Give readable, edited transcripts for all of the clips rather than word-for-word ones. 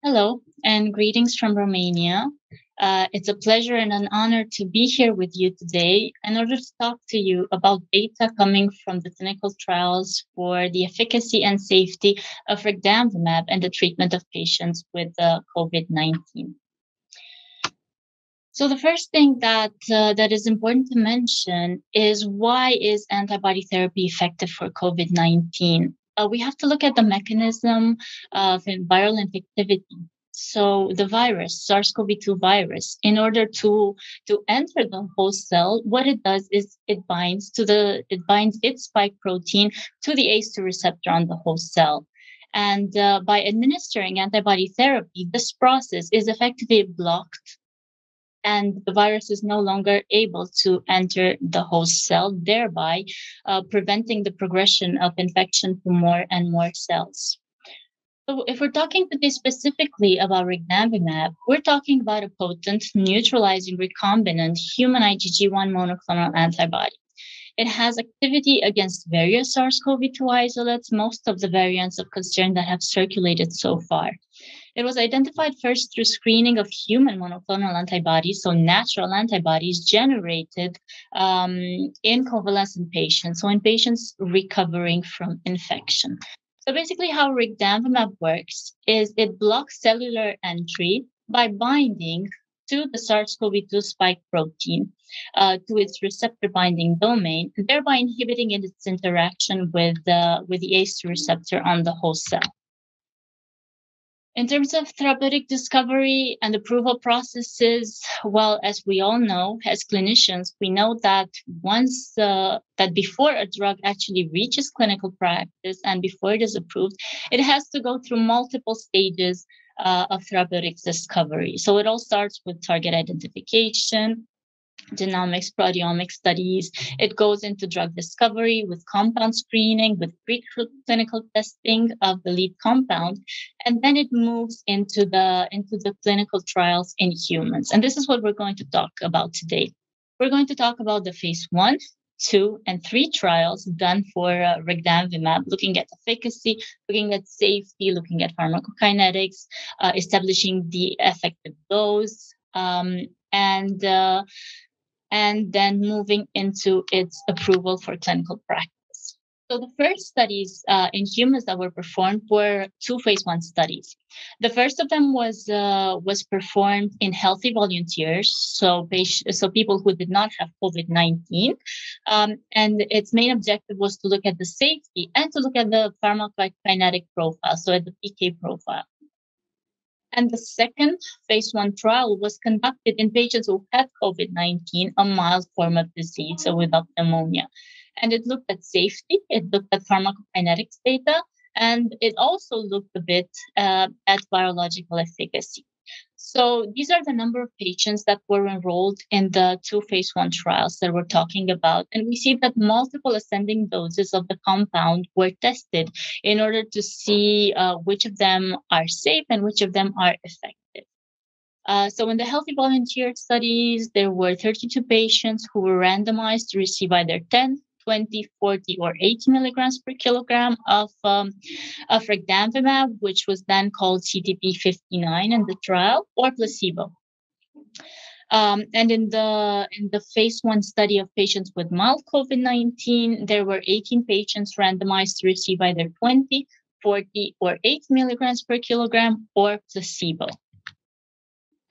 Hello, and greetings from Romania. It's a pleasure and an honor to be here with you today in order to talk to you about data coming from the clinical trials for the efficacy and safety of regdanvimab and the treatment of patients with COVID-19. So the first thing that is important to mention is, why is antibody therapy effective for COVID-19? We have to look at the mechanism of viral infectivity. So the virus, SARS-CoV-2 virus, in order to enter the host cell, what it does is it binds its spike protein to the ACE2 receptor on the host cell. And by administering antibody therapy, this process is effectively blocked, and the virus is no longer able to enter the host cell, thereby preventing the progression of infection to more and more cells. So if we're talking today specifically about regdanvimab, we're talking about a potent neutralizing recombinant human IgG1 monoclonal antibody. It has activity against various SARS-CoV-2 isolates, most of the variants of concern that have circulated so far. It was identified first through screening of human monoclonal antibodies, so natural antibodies generated in convalescent patients, so in patients recovering from infection. So basically how regdanvimab works is it blocks cellular entry by binding to the SARS-CoV-2 spike protein, to its receptor binding domain, thereby inhibiting its interaction with the ACE2 receptor on the host cell. In terms of therapeutic discovery and approval processes, well, as we all know, as clinicians, we know that that before a drug actually reaches clinical practice and before it is approved, it has to go through multiple stages of therapeutic discovery. So it all starts with target identification, genomics, proteomics studies. It goes into drug discovery with compound screening, with preclinical testing of the lead compound, and then it moves into the clinical trials in humans. And this is what we're going to talk about today. We're going to talk about the phase 1, 2, and 3 trials done for regdanvimab, looking at efficacy, looking at safety, looking at pharmacokinetics, establishing the effective dose, and then moving into its approval for clinical practice. So the first studies in humans that were performed were 2 phase 1 studies. The first of them was performed in healthy volunteers, so people who did not have COVID-19, and its main objective was to look at the safety and to look at the pharmacokinetic profile, so at the PK profile. And the second phase 1 trial was conducted in patients who had COVID-19, a mild form of disease, so without pneumonia. And it looked at safety, it looked at pharmacokinetics data, and it also looked a bit at virological efficacy. So these are the number of patients that were enrolled in the 2 phase 1 trials that we're talking about. And we see that multiple ascending doses of the compound were tested in order to see which of them are safe and which of them are effective. So in the healthy volunteer studies, there were 32 patients who were randomized to receive either 10, 20, 40, or 80 milligrams per kilogram of regdanvimab, which was then called CTP59 in the trial, or placebo. And in the phase 1 study of patients with mild COVID-19, there were 18 patients randomized to receive either 20, 40, or 80 milligrams per kilogram, or placebo.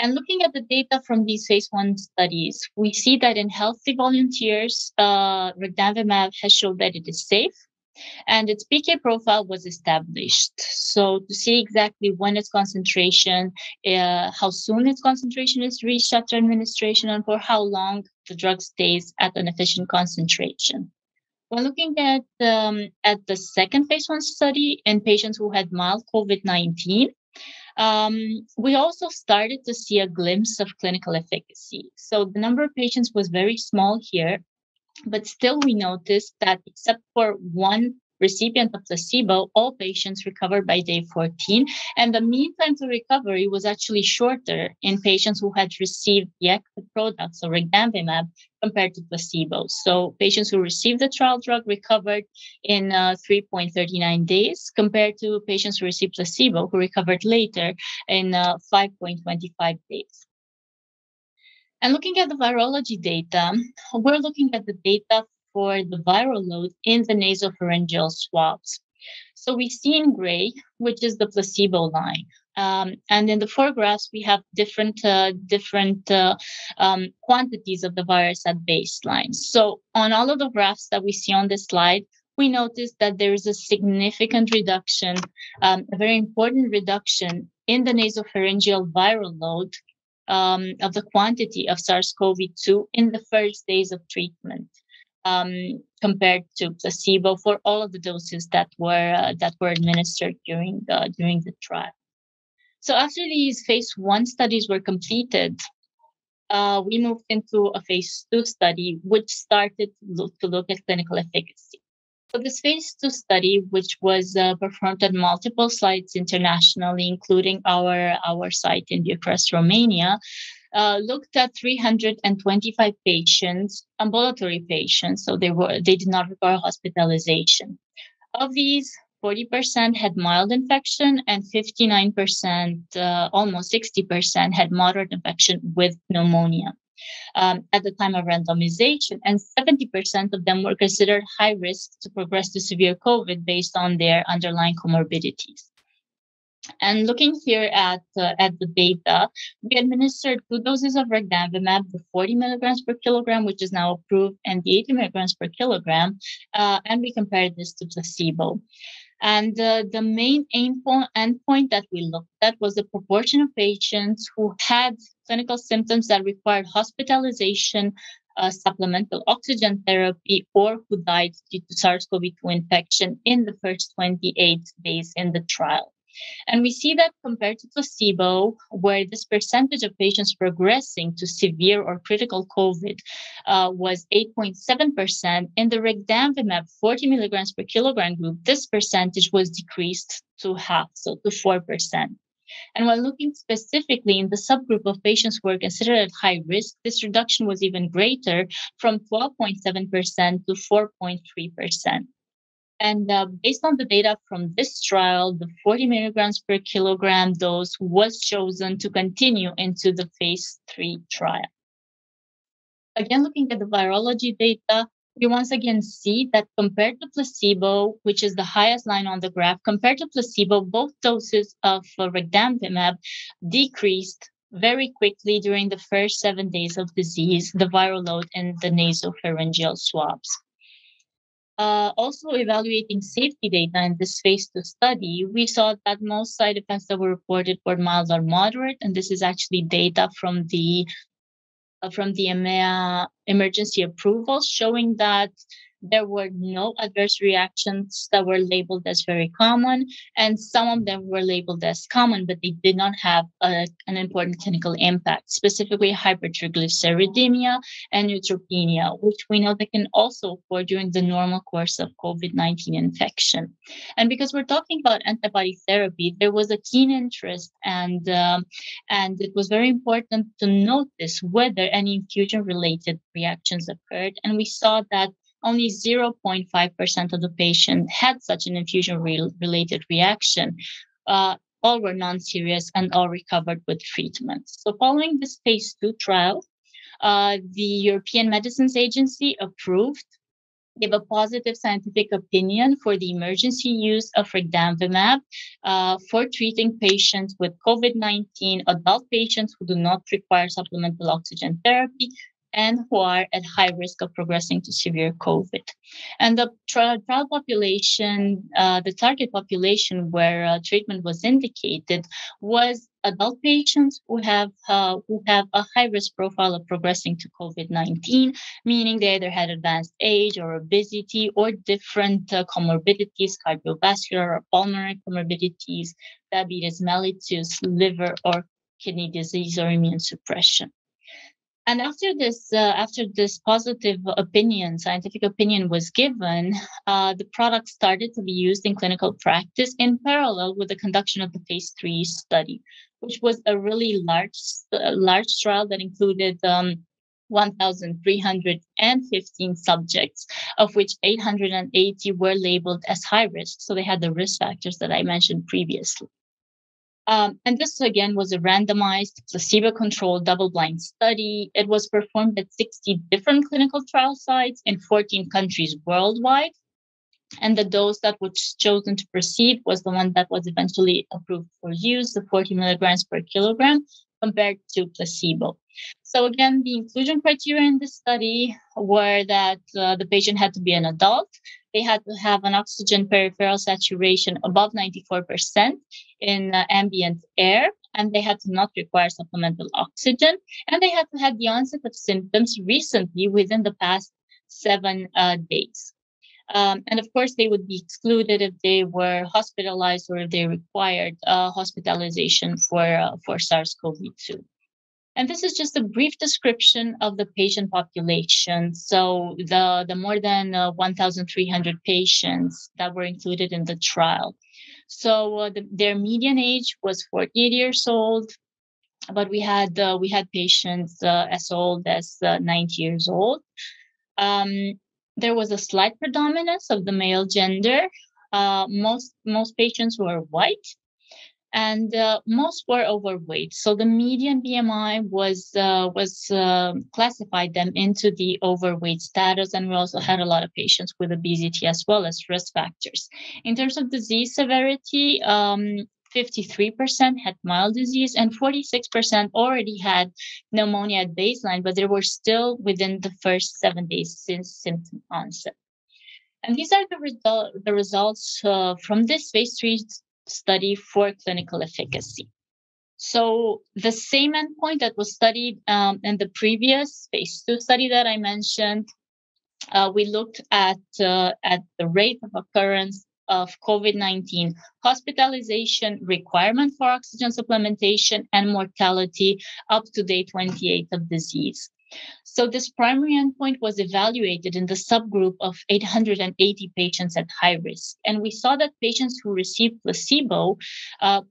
And looking at the data from these phase 1 studies, we see that in healthy volunteers, regdanvimab has shown that it is safe, and its PK profile was established. So to see exactly when its concentration, how soon its concentration is reached after administration, and for how long the drug stays at an efficient concentration. When looking at the second phase 1 study in patients who had mild COVID-19, we also started to see a glimpse of clinical efficacy. So the number of patients was very small here, but still we noticed that except for one recipient of placebo, all patients recovered by day 14. And the mean time to recovery was actually shorter in patients who had received the active product, so regdanvimab, compared to placebo. So patients who received the trial drug recovered in 3.39 days compared to patients who received placebo who recovered later in 5.25 days. And looking at the virology data, we're looking at the data for the viral load in the nasopharyngeal swabs. So we see in gray, which is the placebo line. And in the four graphs, we have different quantities of the virus at baseline. So on all of the graphs that we see on this slide, we notice that there is a significant reduction, a very important reduction in the nasopharyngeal viral load of the quantity of SARS-CoV-2 in the first days of treatment. Compared to placebo for all of the doses that were administered during the trial. So after these phase 1 studies were completed, we moved into a phase 2 study, which started to look at clinical efficacy. So this phase 2 study, which was performed at multiple sites internationally, including our site in Bucharest, Romania, looked at 325 patients, ambulatory patients, so they did not require hospitalization. Of these, 40% had mild infection and 59%, almost 60%, had moderate infection with pneumonia at the time of randomization, and 70% of them were considered high risk to progress to severe COVID based on their underlying comorbidities. And looking here at the data, we administered 2 doses of regdanvimab, the 40 milligrams per kilogram, which is now approved, and the 80 milligrams per kilogram, and we compared this to placebo. And the main endpoint that we looked at was the proportion of patients who had clinical symptoms that required hospitalization, supplemental oxygen therapy, or who died due to SARS-CoV-2 infection in the first 28 days in the trial. And we see that compared to placebo, where this percentage of patients progressing to severe or critical COVID was 8.7%, in the regdanvimab 40 milligrams per kilogram group, this percentage was decreased to half, so to 4%. And when looking specifically in the subgroup of patients who were considered at high risk, this reduction was even greater, from 12.7% to 4.3%. And based on the data from this trial, the 40 milligrams per kilogram dose was chosen to continue into the phase 3 trial. Again, looking at the virology data, we once again see that compared to placebo, which is the highest line on the graph, compared to placebo, both doses of regdanvimab decreased very quickly during the first 7 days of disease, the viral load in the nasopharyngeal swabs. Also evaluating safety data in this phase 2 study, we saw that most side effects that were reported were mild or moderate, and this is actually data from the EMEA emergency approvals showing that there were no adverse reactions that were labeled as very common, and some of them were labeled as common, but they did not have an important clinical impact, specifically hypertriglyceridemia and neutropenia, which we know that can also occur during the normal course of COVID-19 infection. And because we're talking about antibody therapy, there was a keen interest, and it was very important to notice whether any infusion-related reactions occurred, and we saw that only 0.5% of the patients had such an infusion-related reaction. All were non-serious and all recovered with treatment. So following this phase 2 trial, the European Medicines Agency gave a positive scientific opinion for the emergency use of regdanvimab for treating patients with COVID-19, adult patients who do not require supplemental oxygen therapy, and who are at high risk of progressing to severe COVID. And the trial population, the target population where treatment was indicated was adult patients who have a high risk profile of progressing to COVID-19, meaning they either had advanced age or obesity or different comorbidities, cardiovascular or pulmonary comorbidities, diabetes mellitus, liver or kidney disease or immune suppression. And after this positive opinion, scientific opinion was given, the product started to be used in clinical practice in parallel with the conduction of the phase 3 study, which was a really large trial that included 1,315 subjects, of which 880 were labeled as high risk. So they had the risk factors that I mentioned previously. And this, again, was a randomized, placebo-controlled, double-blind study. It was performed at 60 different clinical trial sites in 14 countries worldwide. And the dose that was chosen to proceed was the one that was eventually approved for use, the 40 milligrams per kilogram, compared to placebo. So again, the inclusion criteria in this study were that the patient had to be an adult. They had to have an oxygen peripheral saturation above 94% in ambient air, and they had to not require supplemental oxygen, and they had to have the onset of symptoms recently within the past 7 days. And of course, they would be excluded if they were hospitalized or if they required hospitalization for SARS-CoV-2. And this is just a brief description of the patient population. So the more than 1,300 patients that were included in the trial. So their median age was 48 years old, but we had patients as old as 90 years old. There was a slight predominance of the male gender. Most patients were white, and most were overweight. So the median BMI was classified them into the overweight status, and we also had a lot of patients with obesity as well as risk factors. In terms of disease severity, 53% had mild disease and 46% already had pneumonia at baseline, but they were still within the first 7 days since symptom onset. And these are the results from this phase 3 study for clinical efficacy. So the same endpoint that was studied in the previous phase 2 study that I mentioned, we looked at the rate of occurrence of COVID-19 hospitalization, requirement for oxygen supplementation, and mortality up to day 28 of disease. So this primary endpoint was evaluated in the subgroup of 880 patients at high risk. And we saw that patients who received placebo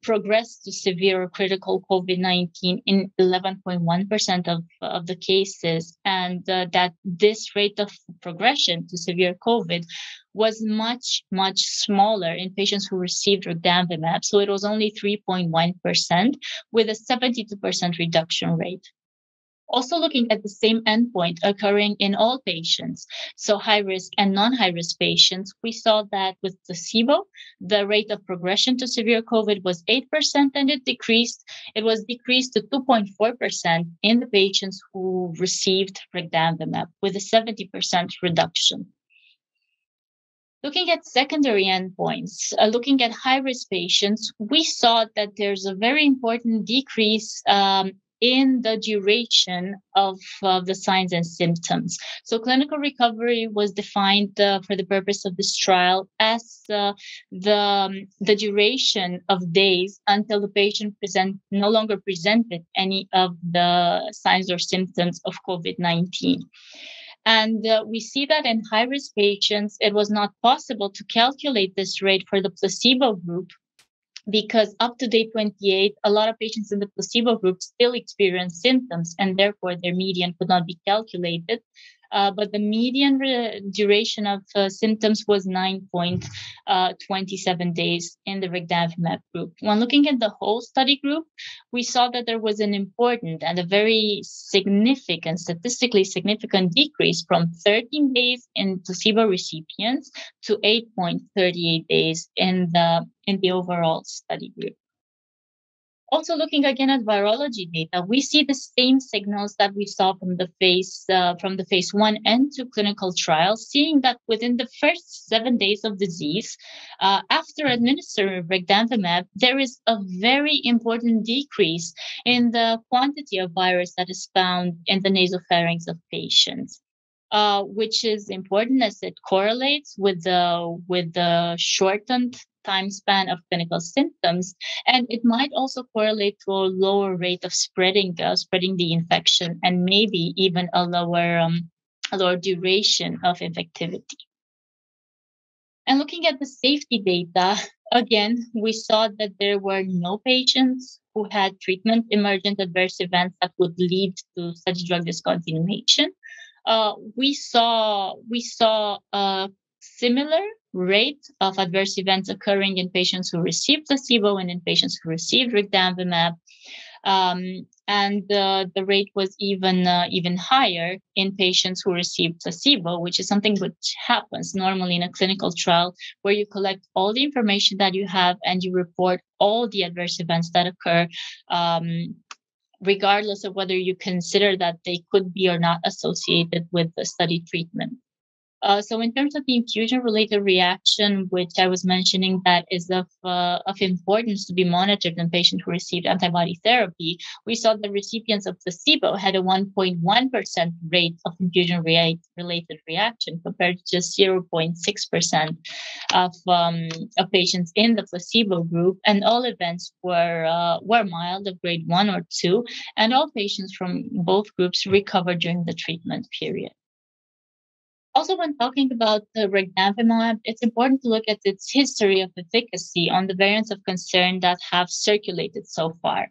progressed to severe or critical COVID-19 in 11.1% of the cases, and that this rate of progression to severe COVID was much, much smaller in patients who received regdanvimab. So it was only 3.1% with a 72% reduction rate. Also looking at the same endpoint occurring in all patients, so high-risk and non-high-risk patients, we saw that with placebo, the rate of progression to severe COVID was 8%, and it was decreased to 2.4% in the patients who received regdanvimab with a 70% reduction. Looking at secondary endpoints, looking at high-risk patients, we saw that there's a very important decrease in the duration of the signs and symptoms. So clinical recovery was defined for the purpose of this trial as the duration of days until the patient no longer presented any of the signs or symptoms of COVID-19. And we see that in high-risk patients, it was not possible to calculate this rate for the placebo group, because up to day 28, a lot of patients in the placebo group still experience symptoms, and therefore their median could not be calculated. But the median duration of symptoms was 9.27 days in the regdanvimab group. When looking at the whole study group, we saw that there was an important and a very significant, statistically significant decrease from 13 days in placebo recipients to 8.38 days in the overall study group. Also looking again at virology data, we see the same signals that we saw from the phase 1 and 2 clinical trials, seeing that within the first 7 days of disease, after administering regdanvimab, there is a very important decrease in the quantity of virus that is found in the nasopharynx of patients. Which is important as it correlates with the shortened time span of clinical symptoms, and it might also correlate to a lower rate of spreading the infection, and maybe even a lower duration of infectivity. And looking at the safety data, again, we saw that there were no patients who had treatment-emergent adverse events that would lead to such drug discontinuation. We saw a similar rate of adverse events occurring in patients who received placebo and in patients who received regdanvimab. And the rate was even higher in patients who received placebo, which is something which happens normally in a clinical trial, where you collect all the information that you have and you report all the adverse events that occur, regardless of whether you consider that they could be or not associated with the study treatment. So in terms of the infusion-related reaction, which I was mentioning, that is of importance to be monitored in patients who received antibody therapy, we saw the recipients of placebo had a 1.1% rate of infusion-related reaction compared to just 0.6% of patients in the placebo group, and all events were mild, of grade 1 or 2, and all patients from both groups recovered during the treatment period. Also, when talking about the regdanvimab, it's important to look at its history of efficacy on the variants of concern that have circulated so far.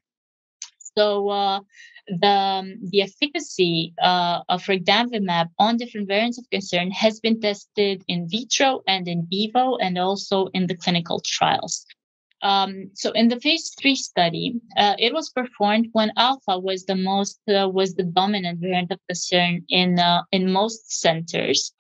So the efficacy of regdanvimab on different variants of concern has been tested in vitro and in vivo, and also in the clinical trials. So in the phase 3 study, it was performed when alpha was the dominant variant of concern in most centers.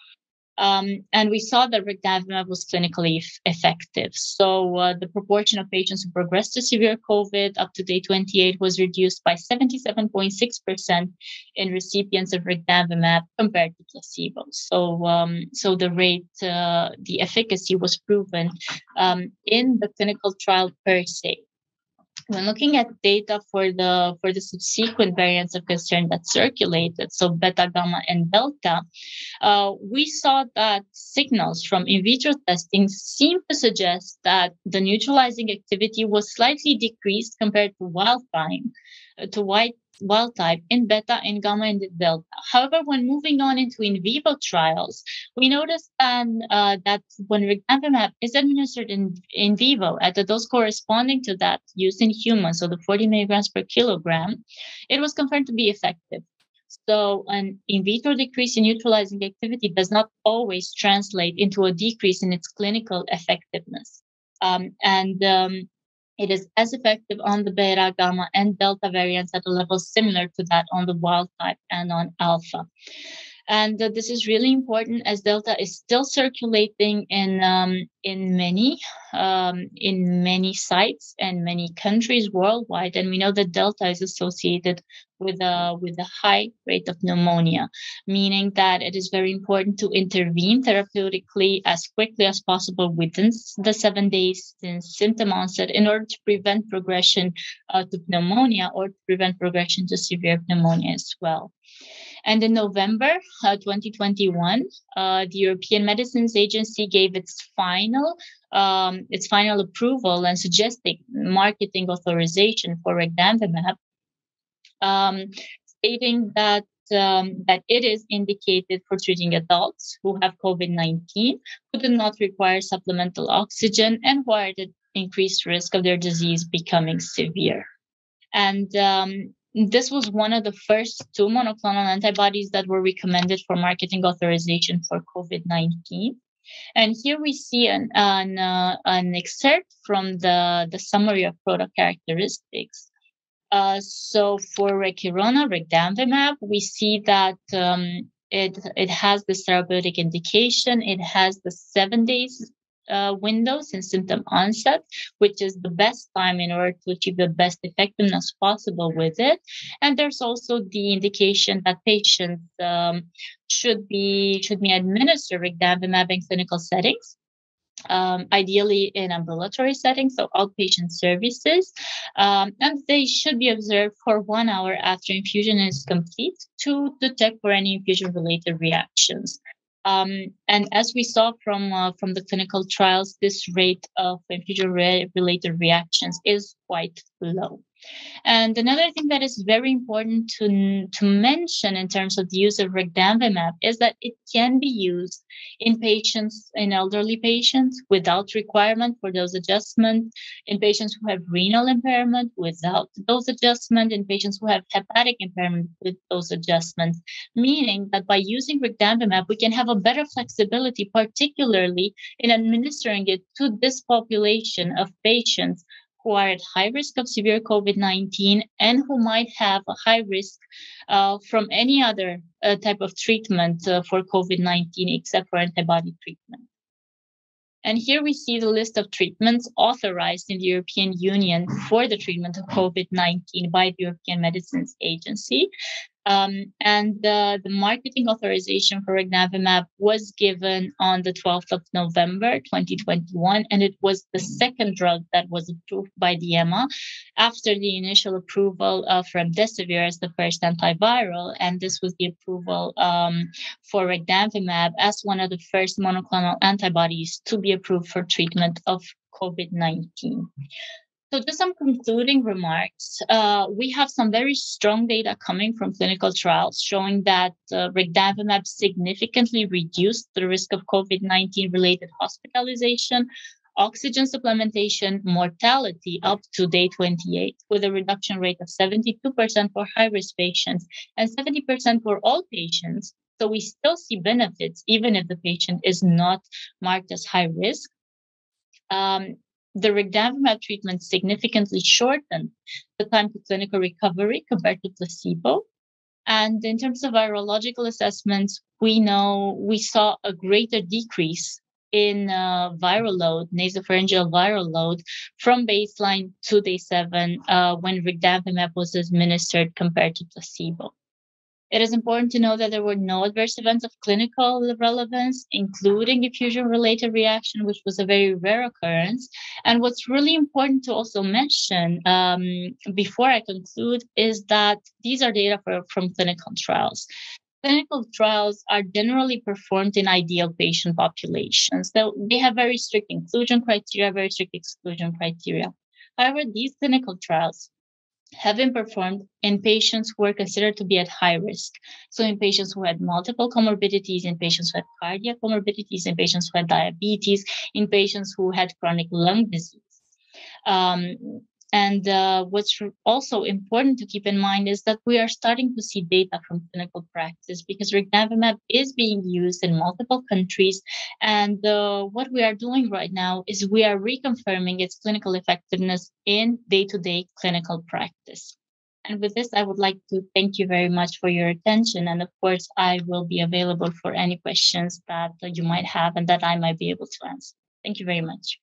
And we saw that regdanvimab was clinically effective. So the proportion of patients who progressed to severe COVID up to day 28 was reduced by 77.6% in recipients of regdanvimab compared to placebo. So the rate, the efficacy was proven in the clinical trial per se. When looking at data for the subsequent variants of concern that circulated, so beta, gamma, and delta, we saw that signals from in vitro testing seem to suggest that the neutralizing activity was slightly decreased compared to wild type in beta and gamma and delta. However, when moving on into in vivo trials, we noticed that when regdanvimab is administered in vivo at a dose corresponding to that used in humans, so the 40 milligrams per kilogram, it was confirmed to be effective. So an in vitro decrease in neutralizing activity does not always translate into a decrease in its clinical effectiveness. It is as effective on the beta, gamma, and delta variants at a level similar to that on the wild type and on alpha. And this is really important, as delta is still circulating in many sites and many countries worldwide, and we know that delta is associated with a high rate of pneumonia, meaning that it is very important to intervene therapeutically as quickly as possible within the 7 days since symptom onset, in order to prevent progression to pneumonia, or to prevent progression to severe pneumonia as well. And in November 2021, the European Medicines Agency gave its final approval and suggesting marketing authorization for regdanvimab, stating that it is indicated for treating adults who have COVID-19, who do not require supplemental oxygen, and who are at increased risk of their disease becoming severe. And this was one of the first 2 monoclonal antibodies that were recommended for marketing authorization for COVID-19. And here we see an excerpt from the summary of product characteristics. So for regdanvimab, we see that it has this therapeutic indication. It has the 7 days window since symptom onset, which is the best time in order to achieve the best effectiveness possible with it. And there's also the indication that patients should be administered regdanvimab in clinical settings, ideally in ambulatory settings, so outpatient services, and they should be observed for 1 hour after infusion is complete to detect for any infusion-related reactions. And as we saw from the clinical trials, this rate of infusion-related reactions is quite low. And another thing that is very important to mention in terms of the use of regdanvimab is that it can be used in elderly patients without requirement for dose adjustment, in patients who have renal impairment without dose adjustment, in patients who have hepatic impairment with dose adjustment, meaning that by using regdanvimab, we can have a better flexibility, particularly in administering it to this population of patients who are at high risk of severe COVID-19 and who might have a high risk from any other type of treatment for COVID-19 except for antibody treatment. And here we see the list of treatments authorized in the European Union for the treatment of COVID-19 by the European Medicines Agency. And the marketing authorization for regdanvimab was given on the 12th of November, 2021, and it was the second drug that was approved by the EMA after the initial approval of remdesivir as the first antiviral, and this was the approval for regdanvimab as one of the first monoclonal antibodies to be approved for treatment of COVID-19. So just some concluding remarks. We have some very strong data coming from clinical trials showing that regdanvimab significantly reduced the risk of COVID-19 related hospitalization, oxygen supplementation, mortality up to day 28, with a reduction rate of 72% for high-risk patients and 70% for all patients. So we still see benefits even if the patient is not marked as high risk. The regdanvimab treatment significantly shortened the time to clinical recovery compared to placebo. And in terms of virological assessments, we saw a greater decrease in viral load, nasopharyngeal viral load, from baseline to day 7 when regdanvimab was administered compared to placebo. It is important to know that there were no adverse events of clinical relevance, including infusion-related reaction, which was a very rare occurrence. And what's really important to also mention before I conclude is that these are data from clinical trials. Clinical trials are generally performed in ideal patient populations. So they have very strict inclusion criteria, very strict exclusion criteria. However, these clinical trials have been performed in patients who are considered to be at high risk. So in patients who had multiple comorbidities, in patients who had cardiac comorbidities, in patients who had diabetes, in patients who had chronic lung disease. And what's also important to keep in mind is that we are starting to see data from clinical practice because regdanvimab is being used in multiple countries. And what we are doing right now is we are reconfirming its clinical effectiveness in day-to-day clinical practice. And with this, I would like to thank you very much for your attention. And of course, I will be available for any questions that you might have and that I might be able to answer. Thank you very much.